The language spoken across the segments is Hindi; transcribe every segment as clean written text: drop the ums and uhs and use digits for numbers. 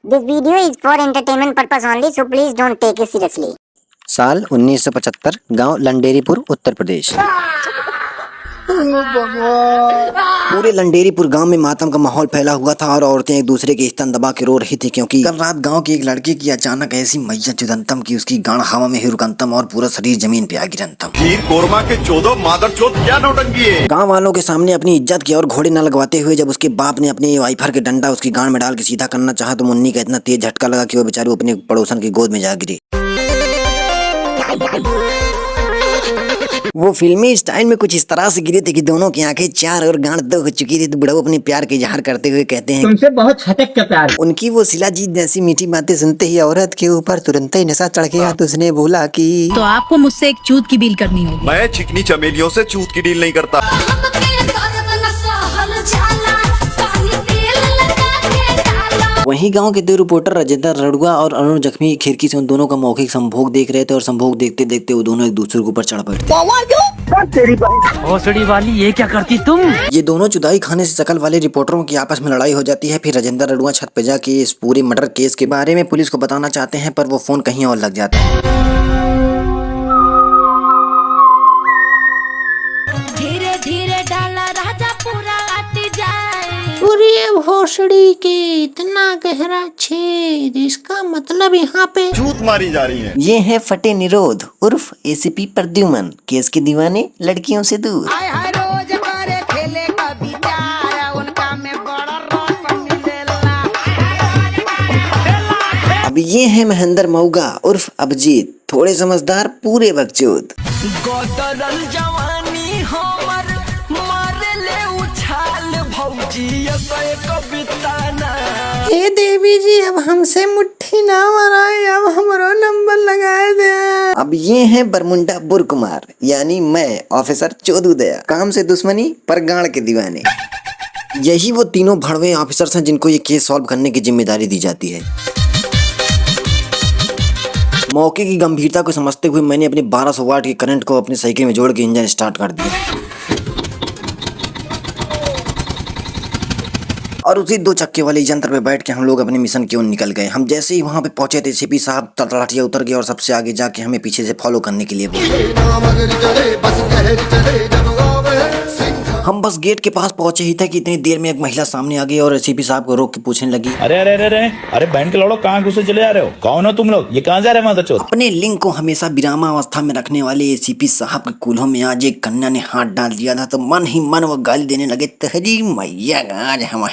This video is for entertainment purpose only, so please don't take it seriously. साल 1975, गांव लंडेरीपुर, उत्तर प्रदेश। पूरे लंडेरीपुर गांव में मातम का माहौल फैला हुआ था और औरतें एक दूसरे के स्तन दबा के रो रही थी, क्योंकि कल रात गांव की एक लड़की की अचानक ऐसी मैया चुदंतम की उसकी गांड हवा में ही रुकंतम और पूरा शरीर जमीन पे आ गिरंतम। खीर कोरमा के चोदो मादरचोद क्या नौटंकी है। गांव वालों के सामने अपनी इज्जत की और घोड़े न लगवाते हुए जब उसके बाप ने अपने वाइफर के डंडा उसकी गांड में डाल के सीधा करना चाहा तो मुन्नी का इतना तेज झटका लगा कि वो बेचारी अपने पड़ोसन की गोद में जा गिरी। वो फिल्मी स्टाइल में कुछ इस तरह से गिरे थे कि दोनों की आंखें चार और गांड दो हो चुकी थी। तो बुढ़ऊ अपने प्यार के इजहार करते हुए कहते हैं, तुमसे बहुत हटक का प्यार। उनकी वो शिलाजीत जैसी मीठी बातें सुनते ही औरत के ऊपर तुरंत ही नशा चढ़ गया। तो उसने बोला कि तो आपको मुझसे एक चूत की बिल करनी होगी। मैं चिकनी चमेलियों से चूत की डील नहीं करता। वहीं गांव के दो रिपोर्टर राजेंद्र रड़ुआ और अरुण जख्मी खिड़की से उन दोनों का मौखिक संभोग देख रहे थे और संभोग देखते देखते वो दोनों एक दूसरे के ऊपर चढ़ बैठते। भोसड़ी वाली ये क्या करती तुम? ये दोनों चुदाई खाने से शकल वाले रिपोर्टरों की आपस में लड़ाई हो जाती है। फिर राजेंद्र रड़ुआ छत पे जाके इस पूरे मर्डर केस के बारे में पुलिस को बताना चाहते हैं, पर वो फोन कहीं और लग जाता है। धीरे धीरे डाला राजा पूरा अट जाए। पूरी भोसड़ी के इतना गहरा छेद, इसका मतलब यहाँ पे चूत मारी जा रही है। ये है फटे निरोध उर्फ एसीपी प्रद्युमन, केस के दीवाने लड़कियों से दूर। रोज मारे खेले का विचार उनका में बड़ा रोशन मिलेला। अब ये है महेंद्र मऊगा उर्फ अभिजीत, थोड़े समझदार पूरे बकचोद। गोदरल जवानी हमर मारे ले उछाल भौजी ये कविता ना। हे देवी जी, अब हमसे मुट्ठी ना मराए, अब हमारा नंबर लगाए दे। अब ये है बरमुंडा बुर कुमार, यानी मैं ऑफिसर चोदुदया, काम से दुश्मनी पर गाड़ के दीवाने। यही वो तीनों भड़वे ऑफिसर्स हैं जिनको ये केस सॉल्व करने की जिम्मेदारी दी जाती है। मौके की गंभीरता को समझते हुए मैंने अपने 1200 वाट के करंट को अपने साइकिल में जोड़ के इंजन स्टार्ट कर दिया और उसी 2 चक्के वाले यंत्र पे बैठ के हम लोग अपने मिशन की ओर निकल गए। हम जैसे ही वहां पे पहुंचे थे सीपी साहब तड़तड़ाटिया उतर गए और सबसे आगे जाके हमें पीछे से फॉलो करने के लिए बोले। हम बस गेट के पास पहुंचे ही थे कि इतनी देर में एक महिला सामने आ गई और सीपी साहब को रोक के पूछने लगी, अरे अरे अरे अरे अरे बैंड के लौड़ो, कहाँ घुसे चले जा रहे हो? कौन हो तुम लोग? ये कहाँ जा रहे हैं मादरचोद? अपने लिंग को हमेशा विरामा अवस्था में रखने वाले एसीपी साहब के कूल्हों में आज एक कन्या ने हाथ डाल दिया था। तो मन ही मन वो गाली देने लगे, तहरी मैया आज हम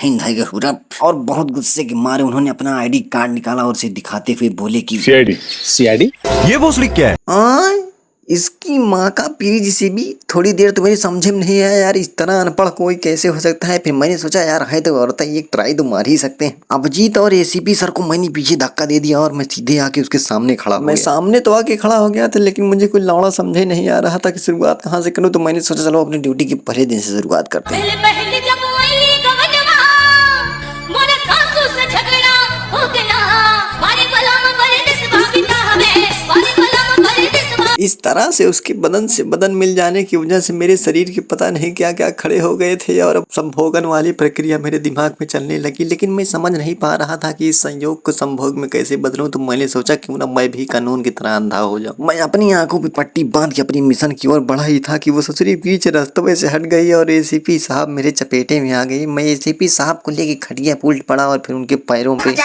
और बहुत गुस्से के मारे उन्होंने अपना आईडी कार्ड निकाला और उसे दिखाते हुए बोले कि सीआईडी ये भोसड़ी क्या है? इसकी माँ का पीरी से भी थोड़ी देर तो मेरी समझे में नहीं आया यार, इस तरह अनपढ़ कोई कैसे हो सकता है। फिर मैंने सोचा यार है तो औरत है, एक ट्राई तो मार ही सकते हैं। अभिजीत और एसीपी सर को मैंने पीछे धक्का दे दिया और मैं सीधे आके उसके सामने खड़ा हो गया। मैं सामने तो आके खड़ा हो गया था, लेकिन मुझे कोई लौड़ा समझे नहीं आ रहा था कि शुरुआत कहाँ से करूँ। तो मैंने सोचा चलो अपनी ड्यूटी के पहले दिन से शुरुआत करते हैं। पहले जब आई गवनवा मोरे सासू से झगड़ा हो गया। बारे गुलाम बड़े दिस भागीता हमें, बारे गुलाम बड़े दिस। इस तरह से उसके बदन से बदन मिल जाने की वजह से मेरे शरीर के पता नहीं क्या क्या खड़े हो गए थे और अब संभोगन वाली प्रक्रिया मेरे दिमाग में चलने लगी। लेकिन मैं समझ नहीं पा रहा था कि इस संयोग को संभोग में कैसे बदलूं। तो मैंने सोचा क्यों ना मैं भी कानून की तरह अंधा हो जाऊं। मैं अपनी आंखों पे पट्टी बांध के अपनी मिशन की ओर बढ़ा ही था कि वो ससुरी बीच रास्तों से हट गई और एसीपी साहब मेरे चपेटे में आ गई। मैं एसीपी साहब को लेके खटिया उल्ट पड़ा और फिर उनके पैरों पे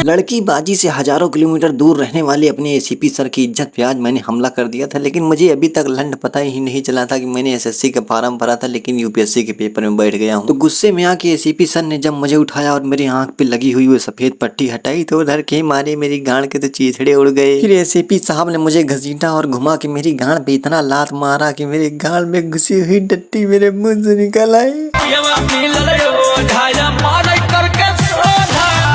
लड़की बाजी से हजारों किलोमीटर दूर रहने वाले अपने एसीपी सर की इज्जत पे आज मैंने हमला कर दिया था। लेकिन मुझे अभी तक लंड पता ही नहीं चला था कि मैंने एसएससी का फॉर्म भरा था, लेकिन यूपीएससी के पेपर में बैठ गया हूँ। तो गुस्से में आके एसीपी सर ने जब मुझे उठाया और मेरी आंख पे लगी हुई वो सफेद पट्टी हटाई तो उधर के मारे मेरी गांड के तो चीथड़े उड़ गए। फिर एसीपी साहब ने मुझे घसीटा और घुमा के मेरी गांड पे इतना लात मारा कि मेरे गांड में घुसी हुई डट्टी मेरे मुंह से निकल आई।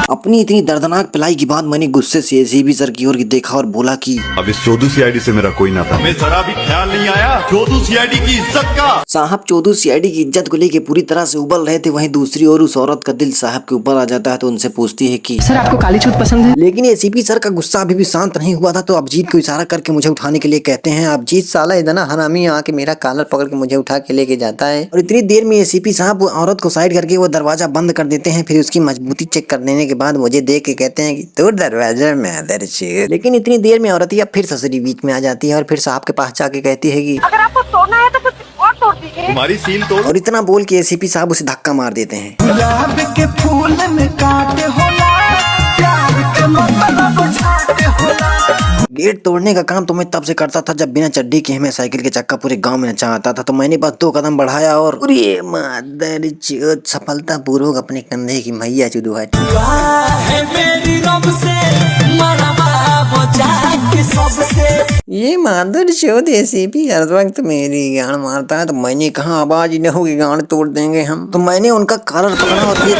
अपनी इतनी दर्दनाक पिलाई के बाद मैंने गुस्से से एसीपी सर की ओर देखा और बोला कि अब इस चौधू सीआईडी से मेरा कोई ना था। हमें जरा भी ख्याल नहीं आया चौधू सीआईडी की इज्जत का। साहब चौधू सीआईडी की इज्जत को लेके पूरी तरह से उबल रहे थे, वहीं दूसरी ओर उस औरत का दिल साहब के ऊपर आ जाता है तो उनसे पूछती है कि सर आपको काली छूत पसंद है? लेकिन एसीपी सर का गुस्सा अभी भी शांत नहीं हुआ था तो अभिजीत को इशारा करके मुझे उठाने के लिए कहते हैं। अभिजीत साला इतना हरामी आके मेरा कॉलर पकड़ के मुझे उठा के लेके जाता है और इतनी देर में एसीपी साहब औरत को साइड करके वो दरवाजा बंद कर देते हैं। फिर उसकी मजबूती चेक कर देने के बाद मुझे देख के कहते हैं कि तो दरवाजा में अंदर से। लेकिन इतनी देर में औरत फिर ससुरी बीच में आ जाती है और फिर साहब के पास जाके कहती है कि अगर आपको तोड़ना है तो कुछ और तोड़ दीजिए। तुम्हारी सील तोड़। और इतना बोल के एसीपी साहब उसे धक्का मार देते हैं। गुलाब के फूल में कांटे होला, प्यार के मतलब छाटे होला। गेट तोड़ने का काम तो मैं तब से करता था जब बिना चड्डी के हमें साइकिल के चक्का पूरे गांव में नचा आता था। तो मैंने बस 2 कदम बढ़ाया और मादरचोद सफलता पूर्वक अपने कंधे की मैया चुदुआ है मेरी रब से मरवा बचा के सबसे। ये मादरचोद एसीपी हर वक्त मेरी गांड मारता है तो मैंने कहा आवाज ही न होगी गांड तोड़ देंगे हम। तो मैंने उनका कॉलर पकड़ा और फिर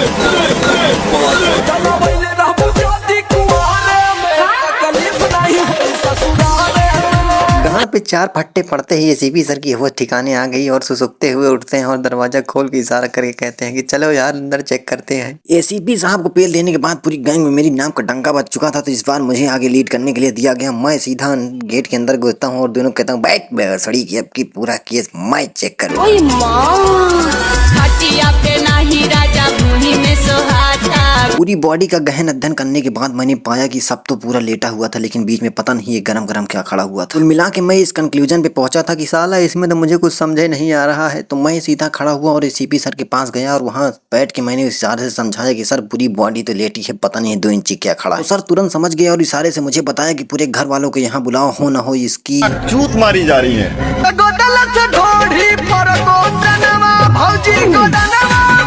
कहाँ पे 4 फट्टे पड़ते ही एसीपी सर की होश ठिकाने आ गई और सुसुकते हुए उठते हैं और दरवाजा खोल के इशारा करके कहते हैं कि चलो यार अंदर चेक करते हैं। एसीपी साहब को पेल देने के बाद पूरी गैंग में मेरी नाम का डंका बज चुका था तो इस बार मुझे आगे लीड करने के लिए दिया गया। मैं सीधा गेट के अंदर घुसता हूँ और दोनों कहता हूँ बैठ सड़ी की अब की पूरा केस मैं चेक करूँ। पूरी बॉडी का गहन अध्ययन करने के बाद मैंने पाया कि सब तो पूरा लेटा हुआ था लेकिन बीच में पता नहीं ये गरम गरम क्या खड़ा हुआ था। कुल मिला के मैं इस कंक्लूजन पे पहुंचा था कि साला इसमें तो मुझे कुछ समझे नहीं आ रहा है। तो मैं सीधा खड़ा हुआ और एसीपी सर के पास गया और वहां बैठ के मैंने इशारे से समझाया कि सर पूरी बॉडी तो लेटी है, पता नहीं 2 इंची क्या खड़ा है। तो सर तुरंत समझ गया और इशारे से मुझे बताया कि पूरे घर वालों को यहाँ बुलाओ, हो न हो इसकी चूत मारी जा रही है। गोदल से ढोढ़ी पर गोदनवा भौजी गोदनवा